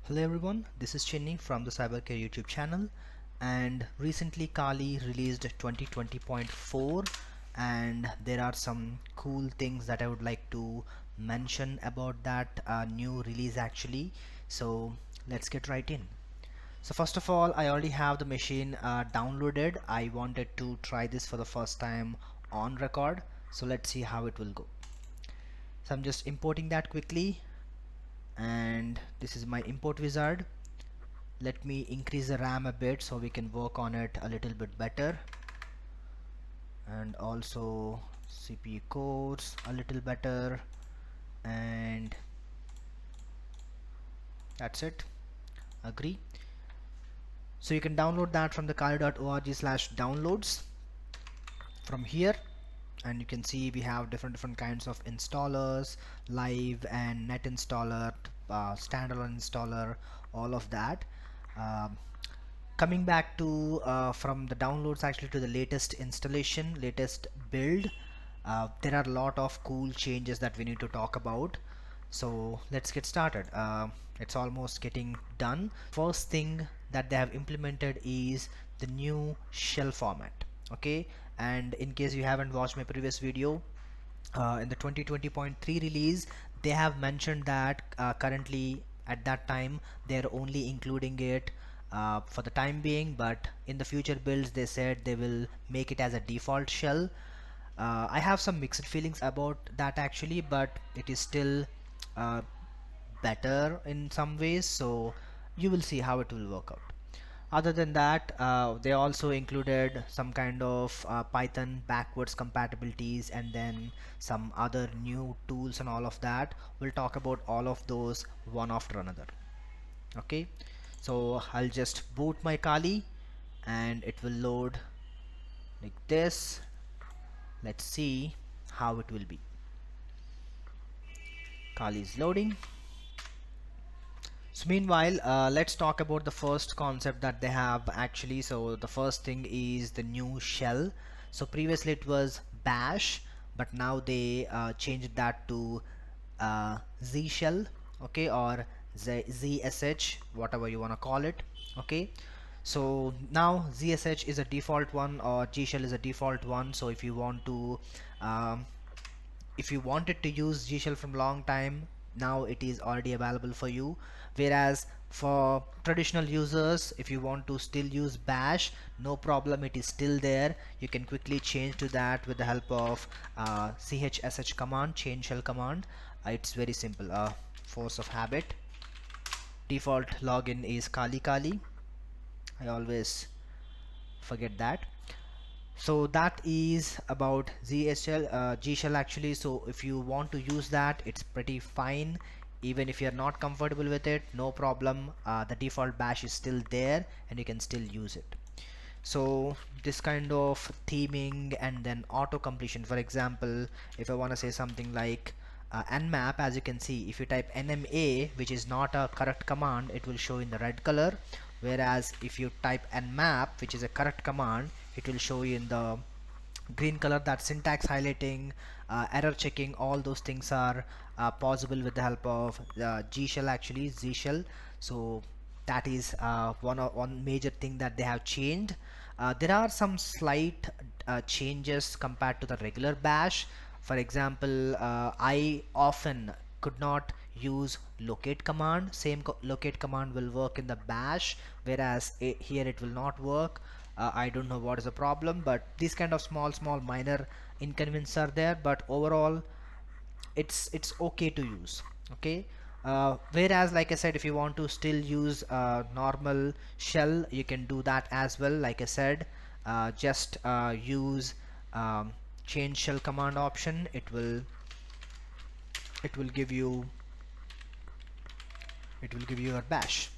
Hello everyone, this is Chinny from the Cybercare YouTube channel, and recently Kali released 2020.4 and there are some cool things that I would like to mention about that new release actually. So let's get right in. So first of all, I already have the machine downloaded. I wanted to try this for the first time on record. So let's see how it will go. So I'm just importing that quickly, and this is my import wizard. Let me increase the RAM a bit so we can work on it a little bit better, and also CPU cores a little better, and that's it. Agree. So you can download that from the kali.org/downloads from here, and you can see we have different kinds of installers, live and net installer, standalone installer, all of that. um, Coming back to from the downloads actually to the latest installation, latest build, there are a lot of cool changes that we need to talk about. So let's get started. It's almost getting done. First thing that they have implemented is the new shell format. Okay, and in case you haven't watched my previous video, in the 2020.3 release, they have mentioned that currently at that time they're only including it for the time being, but in the future builds they said they will make it as a default shell. I have some mixed feelings about that actually, but it is still uh, better in some ways, so you will see how it will work out. Other than that, they also included some kind of Python backwards compatibilities and then some other new tools and all of that. We'll talk about all of those one after another. Okay, so I'll just boot my Kali and it will load like this. Let's see how it will be. Kali is loading. So meanwhile, let's talk about the first concept that they have actually. So the first thing is the new shell. So previously it was bash, but now they changed that to Z shell, okay, or ZSH, whatever you want to call it. Okay, so now ZSH is a default one or G shell is a default one. So if you want to um, if you wanted to use G shell from long time, now it is already available for you. Whereas for traditional users, if you want to still use bash, no problem, it is still there. You can quickly change to that with the help of chsh command, change shell command. It's very simple. Force of habit. Default login is Kali Kali. I always forget that. So that is about G shell actually. So if you want to use that, it's pretty fine. Even if you're not comfortable with it, no problem. The default bash is still there and you can still use it. So this kind of theming and then auto completion, for example, if I want to say something like nmap, as you can see, if you type nma, which is not a correct command, it will show in the red color, whereas if you type nmap, which is a correct command, it will show you in the green color. That syntax highlighting, error checking, all those things are possible with the help of G shell, actually Z shell. So that is one major thing that they have changed. There are some slight changes compared to the regular bash. For example, I often could not use locate command. Same locate command will work in the bash, whereas here it will not work. I don't know what is the problem, but these kind of small minor inconveniences are there, but overall it's okay to use. Okay, whereas like I said, if you want to still use normal shell, you can do that as well. Like I said, just use change shell command option. It will give you your bash.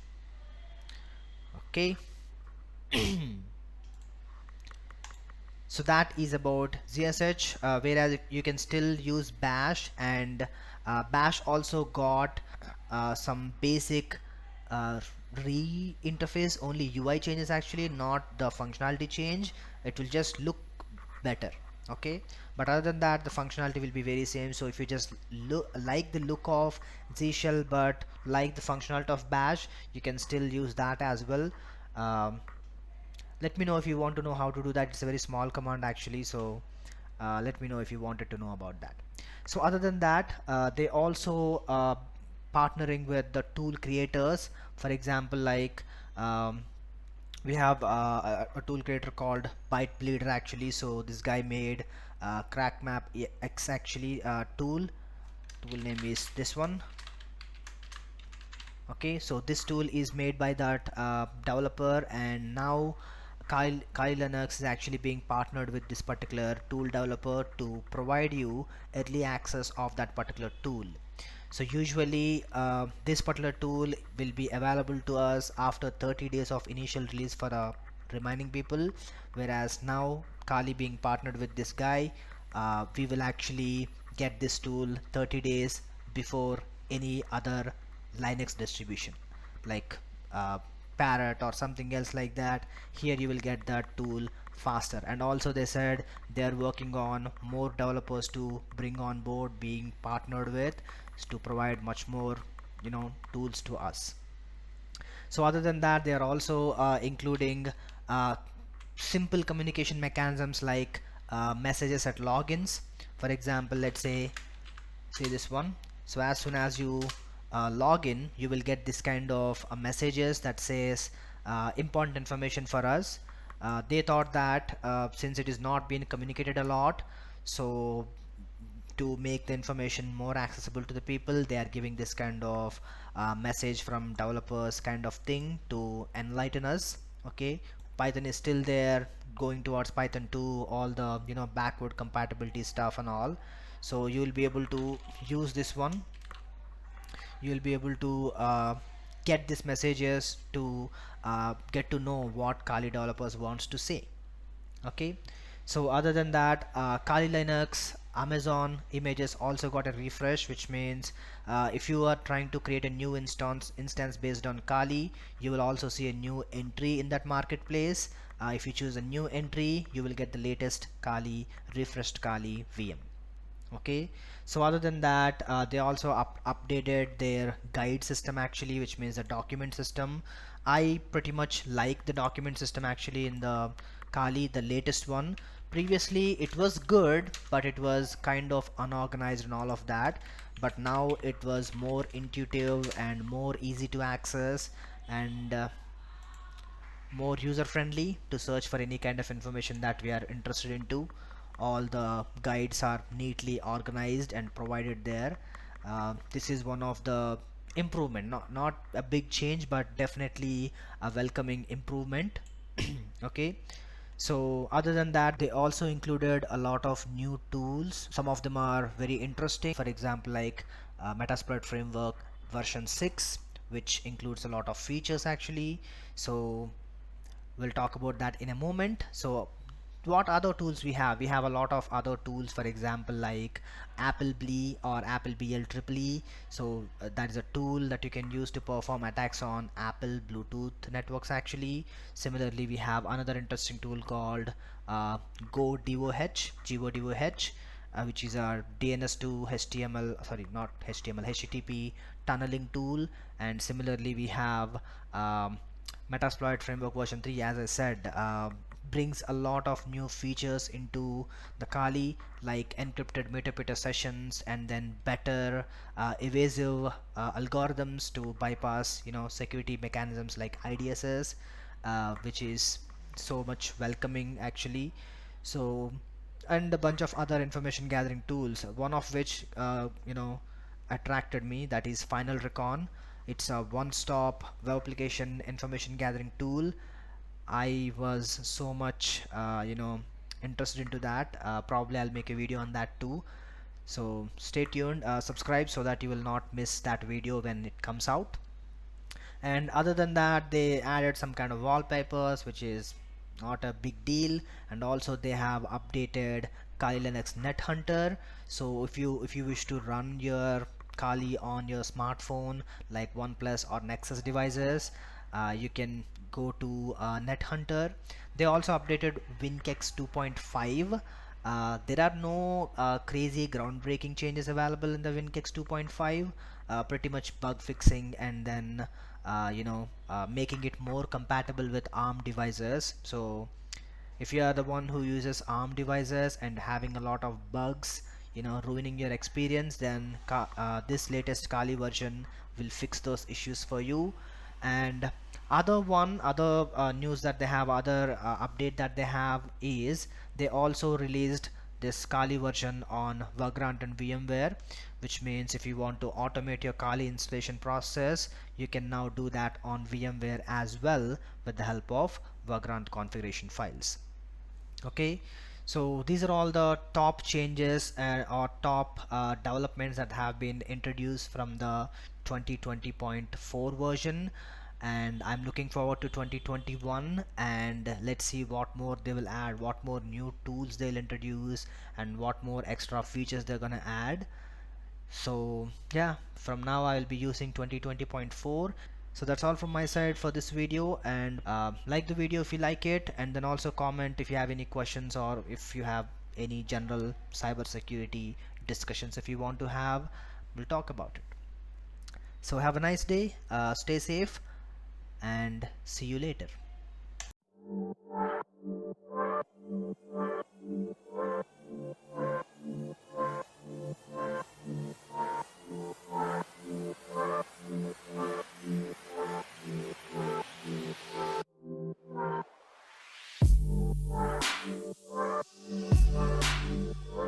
Okay. So that is about ZSH, whereas you can still use bash, and bash also got some basic re-interface, only UI changes actually, not the functionality change. It will just look better. Okay, but other than that the functionality will be very same. So if you just look like the look of Z shell but like the functionality of bash, you can still use that as well. um, let me know if you want to know how to do that. It's a very small command actually, so let me know if you wanted to know about that. So other than that, they also partnering with the tool creators. For example, like um, we have a tool creator called ByteBleeder actually. So this guy made CrackMap X actually tool name is this one. Okay, so this tool is made by that developer, and now Kali Linux is actually being partnered with this particular tool developer to provide you early access of that particular tool. So usually this particular tool will be available to us after 30 days of initial release for the remaining people, whereas now Kali being partnered with this guy, we will actually get this tool 30 days before any other Linux distribution like Parrot or something else like that. Here you will get that tool faster, and also they said they are working on more developers to bring on board, being partnered with to provide much more tools to us. So other than that, they are also including uh, simple communication mechanisms like messages at logins. For example, let's say this one. So as soon as you log in, you will get this kind of messages that says important information for us. They thought that since it is not being communicated a lot, so to make the information more accessible to the people, they are giving this kind of message from developers kind of thing to enlighten us. Okay, Python is still there, going towards Python 2, all the backward compatibility stuff and all. So you will be able to use this one. You will be able to get these messages to get to know what Kali developers wants to say. Okay, so other than that, Kali Linux Amazon images also got a refresh, which means if you are trying to create a new instance based on Kali, you will also see a new entry in that marketplace. If you choose a new entry, you will get the latest Kali refreshed Kali VM. Okay, so other than that, they also updated their guide system actually, which means the document system. I pretty much like the document system actually in the Kali, the latest one. Previously it was good, but it was kind of unorganized and all of that, but now it was more intuitive and more easy to access, and more user friendly to search for any kind of information that we are interested into. All the guides are neatly organized and provided there. This is one of the improvement, not a big change, but definitely a welcoming improvement. Okay, so other than that, they also included a lot of new tools. Some of them are very interesting. For example, like Metasploit framework version 6, which includes a lot of features actually. So we'll talk about that in a moment. So what other tools we have? We have a lot of other tools, for example, like Appleblee or AppleBLEEE. So that is a tool that you can use to perform attacks on Apple Bluetooth networks actually. Similarly, we have another interesting tool called GoDOH, which is our DNS to HTML, sorry, not HTML, HTTP tunneling tool. And similarly, we have Metasploit framework version 3, as I said, brings a lot of new features into the Kali, like encrypted meter sessions, and then better evasive algorithms to bypass security mechanisms like IDSS, which is so much welcoming actually. So, and a bunch of other information gathering tools, one of which attracted me, that is Final Recon. It's a one-stop web application information gathering tool. I was so much interested into that. Probably I'll make a video on that too, so stay tuned, subscribe so that you will not miss that video when it comes out. And other than that, they added some kind of wallpapers, which is not a big deal. And also they have updated Kali Linux Net Hunter. So if you wish to run your Kali on your smartphone like OnePlus or Nexus devices, you can go to Net Hunter. They also updated WinKex 2.5, There are no crazy groundbreaking changes available in the WinKix 2.5. Pretty much bug fixing and then making it more compatible with ARM devices. So if you are the one who uses ARM devices and having a lot of bugs, ruining your experience, then this latest Kali version will fix those issues for you. And other news that they have, other update that they have is they also released this Kali version on Vagrant and VMware, which means if you want to automate your Kali installation process, you can now do that on VMware as well with the help of Vagrant configuration files. Okay, so these are all the top changes or top developments that have been introduced from the 2020.4 version, and I'm looking forward to 2021, and let's see what more they will add, what more new tools they'll introduce, and what more extra features they're gonna add. So yeah, from now I'll be using 2020.4. So that's all from my side for this video, and like the video if you like it, and then also comment if you have any questions or if you have any general cybersecurity discussions if you want to have. We'll talk about it. So have a nice day, stay safe, and see you later.